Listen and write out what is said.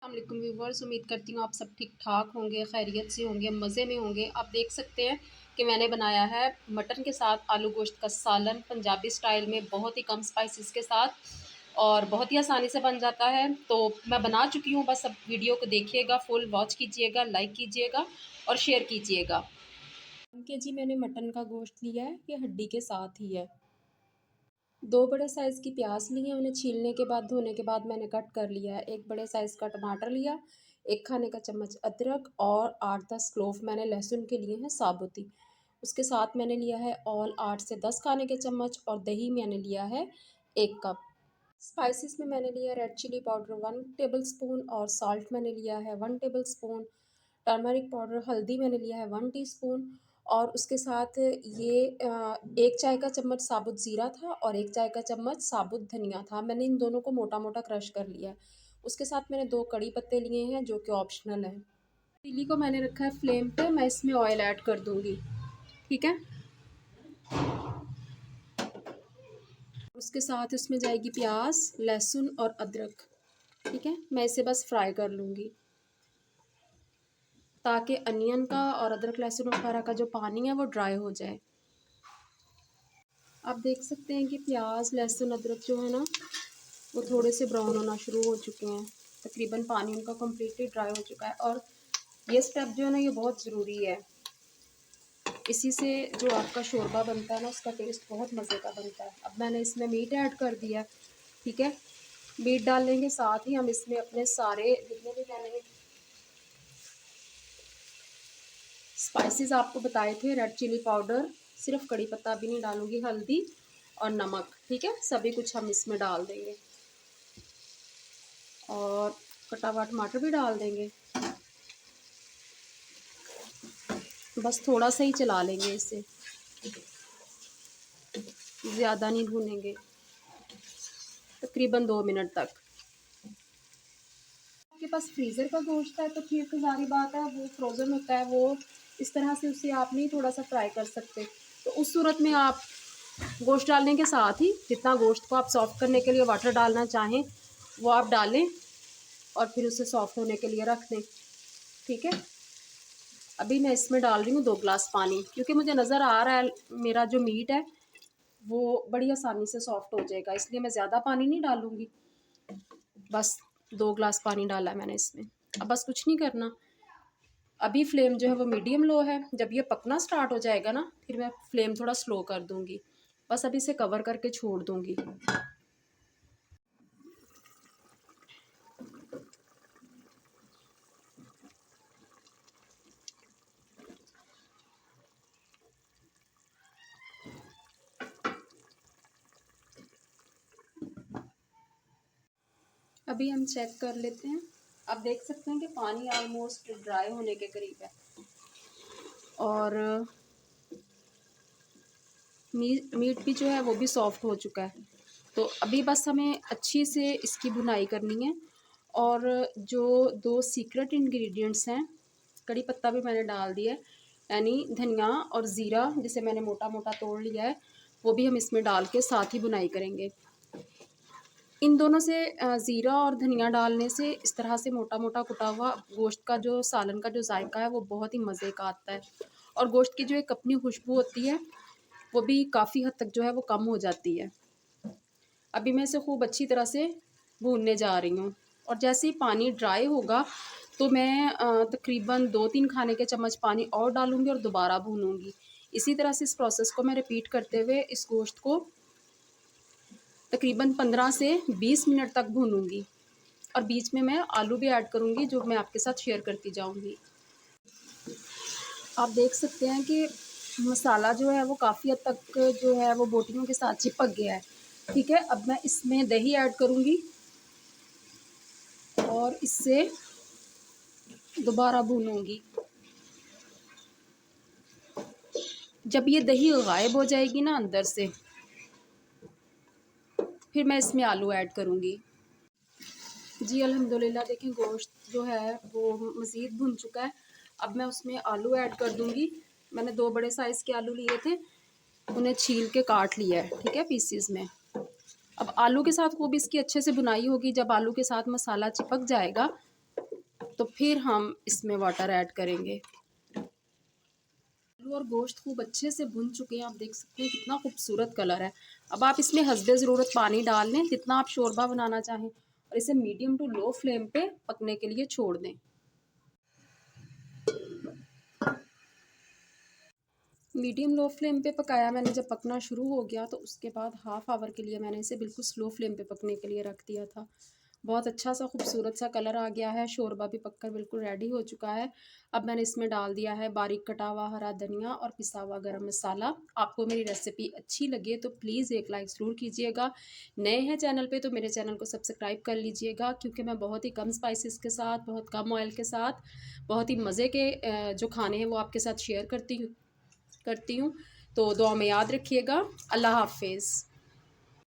वालेकुम व्यूवर्स, उम्मीद करती हूँ आप सब ठीक ठाक होंगे, खैरियत से होंगे, मज़े में होंगे। आप देख सकते हैं कि मैंने बनाया है मटन के साथ आलू गोश्त का सालन पंजाबी स्टाइल में, बहुत ही कम स्पाइसेस के साथ और बहुत ही आसानी से बन जाता है। तो मैं बना चुकी हूँ, बस अब वीडियो को देखिएगा, फुल वॉच कीजिएगा, लाइक कीजिएगा और शेयर कीजिएगा। 1 केजी मैंने मटन का गोश्त लिया है, ये हड्डी के साथ ही है। 2 बड़े साइज़ की प्याज ली है, उन्हें छीलने के बाद धोने के बाद मैंने कट कर लिया है। 1 बड़े साइज़ का टमाटर लिया, 1 खाने का चम्मच अदरक और 8-10 क्लोव मैंने लहसुन के लिए हैं साबुत ही। उसके साथ मैंने लिया है ऑल 8 से 10 खाने के चम्मच और दही मैंने लिया है 1 कप। स्पाइसेस में मैंने लिया रेड चिली पाउडर 1 टेबलस्पून और सॉल्ट मैंने लिया है 1 टेबलस्पून। टर्मरिक पाउडर हल्दी मैंने लिया है 1 टीस्पून और उसके साथ ये 1 चाय का चम्मच साबुत ज़ीरा था और 1 चाय का चम्मच साबुत धनिया था। मैंने इन दोनों को मोटा-मोटा क्रश कर लिया है। उसके साथ मैंने 2 कड़ी पत्ते लिए हैं जो कि ऑप्शनल हैं। पतीली को मैंने रखा है फ्लेम पे, मैं इसमें ऑयल ऐड कर दूँगी, ठीक है? उसके साथ इसमें जाएगी प्याज, लहसुन और अदरक, ठीक है? मैं इसे बस फ्राई कर लूँगी ताकि अनियन का और अदरक लहसुन वगैरह का जो पानी है वो ड्राई हो जाए। आप देख सकते हैं कि प्याज लहसुन अदरक जो है ना वो थोड़े से ब्राउन होना शुरू हो चुके हैं। तकरीबन पानी उनका कम्प्लीटली ड्राई हो चुका है और ये स्टेप जो है ना ये बहुत ज़रूरी है। इसी से जो आपका शोरबा बनता है ना उसका टेस्ट बहुत मज़े का बनता है। अब मैंने इसमें मीट ऐड कर दिया, ठीक है? मीट डालने के साथ ही हम इसमें अपने सारे जितने भी मैंने स्पाइसेस आपको बताए थे, रेड चिली पाउडर, सिर्फ कड़ी पत्ता भी नहीं डालूँगी, हल्दी और नमक, ठीक है? सभी कुछ हम इसमें डाल देंगे और कटा हुआ टमाटर भी डाल देंगे। बस थोड़ा सा ही चला लेंगे इसे, ज़्यादा नहीं भूनेंगे, तकरीबन 2 मिनट तक। आपके पास फ्रीज़र का गोश्त है तो फिर तो ज़ाहिर बात है वो फ्रोज़न होता है, वो इस तरह से उसे आप नहीं थोड़ा सा फ्राई कर सकते। तो उस सूरत में आप गोश्त डालने के साथ ही जितना गोश्त को आप सॉफ़्ट करने के लिए वाटर डालना चाहें वो आप डालें और फिर उसे सॉफ़्ट होने के लिए रख दें, ठीक है? अभी मैं इसमें डाल रही हूँ 2 ग्लास पानी क्योंकि मुझे नज़र आ रहा है मेरा जो मीट है वो बड़ी आसानी से सॉफ़्ट हो जाएगा, इसलिए मैं ज़्यादा पानी नहीं डालूँगी। बस 2 ग्लास पानी डाला है मैंने इसमें। अब बस कुछ नहीं करना। अभी फ्लेम जो है वो मीडियम लो है, जब ये पकना स्टार्ट हो जाएगा ना फिर मैं फ्लेम थोड़ा स्लो कर दूँगी। बस अभी इसे कवर करके छोड़ दूँगी। अभी हम चेक कर लेते हैं। आप देख सकते हैं कि पानी ऑलमोस्ट ड्राई होने के करीब है और मीट भी जो है वो भी सॉफ्ट हो चुका है। तो अभी बस हमें अच्छी से इसकी भुनाई करनी है और जो 2 सीक्रेट इंग्रेडिएंट्स हैं, कड़ी पत्ता भी मैंने डाल दिया है, यानी धनिया और ज़ीरा जिसे मैंने मोटा-मोटा तोड़ लिया है, वो भी हम इसमें डाल के साथ ही भुनाई करेंगे। इन दोनों से ज़ीरा और धनिया डालने से इस तरह से मोटा-मोटा कुटा हुआ गोश्त का जो सालन का जो जायका है वो बहुत ही मज़े का आता है और गोश्त की जो एक अपनी खुशबू होती है वो भी काफ़ी हद तक जो है वो कम हो जाती है। अभी मैं इसे खूब अच्छी तरह से भूनने जा रही हूँ और जैसे ही पानी ड्राई होगा तो मैं तकरीबन 2-3 खाने के चम्मच पानी और डालूँगी और दोबारा भूनूँगी। इसी तरह से इस प्रोसेस को मैं रिपीट करते हुए इस गोश्त को तकरीबन 15 से 20 मिनट तक भूनूँगी और बीच में मैं आलू भी ऐड करूँगी जो मैं आपके साथ शेयर करती जाऊँगी। आप देख सकते हैं कि मसाला जो है वो काफ़ी हद तक जो है वो बोटियों के साथ चिपक गया है, ठीक है? अब मैं इसमें दही ऐड करूँगी और इससे दोबारा भूनूँगी। जब ये दही गायब हो जाएगी ना अंदर से, फिर मैं इसमें आलू ऐड करूँगी। जी अल्हम्दुलिल्लाह देखें गोश्त जो है वो मज़ीद भुन चुका है। अब मैं उसमें आलू ऐड कर दूँगी। मैंने 2 बड़े साइज़ के आलू लिए थे, उन्हें छील के काट लिया है, ठीक है, पीसेस में। अब आलू के साथ खूब इसकी अच्छे से भुनाई होगी, जब आलू के साथ मसाला चिपक जाएगा तो फिर हम इसमें वाटर ऐड करेंगे। आलू और गोश्त खूब अच्छे से भुन चुके हैं, आप देख सकते हैं कितना खूबसूरत कलर है। अब आप इसमें हस्बे ज़रूरत पानी डाल लें जितना आप शोरबा बनाना चाहें, और इसे मीडियम टू लो फ्लेम पे पकने के लिए छोड़ दें। मीडियम लो फ्लेम पे पकाया मैंने, जब पकना शुरू हो गया तो उसके बाद हाफ़ आवर के लिए मैंने इसे बिल्कुल स्लो फ्लेम पे पकने के लिए रख दिया था। बहुत अच्छा सा खूबसूरत सा कलर आ गया है, शोरबा भी पककर बिल्कुल रेडी हो चुका है। अब मैंने इसमें डाल दिया है बारीक कटा हुआ हरा धनिया और पिसा हुआ गरम मसाला। आपको मेरी रेसिपी अच्छी लगे तो प्लीज़ एक लाइक ज़रूर कीजिएगा। नए हैं चैनल पे तो मेरे चैनल को सब्सक्राइब कर लीजिएगा, क्योंकि मैं बहुत ही कम स्पाइसेस के साथ, बहुत कम ऑयल के साथ, बहुत ही मज़े के जो खाने हैं वो आपके साथ शेयर करती हूँ। तो दुआ में याद रखिएगा। अल्लाह हाफ़िज़।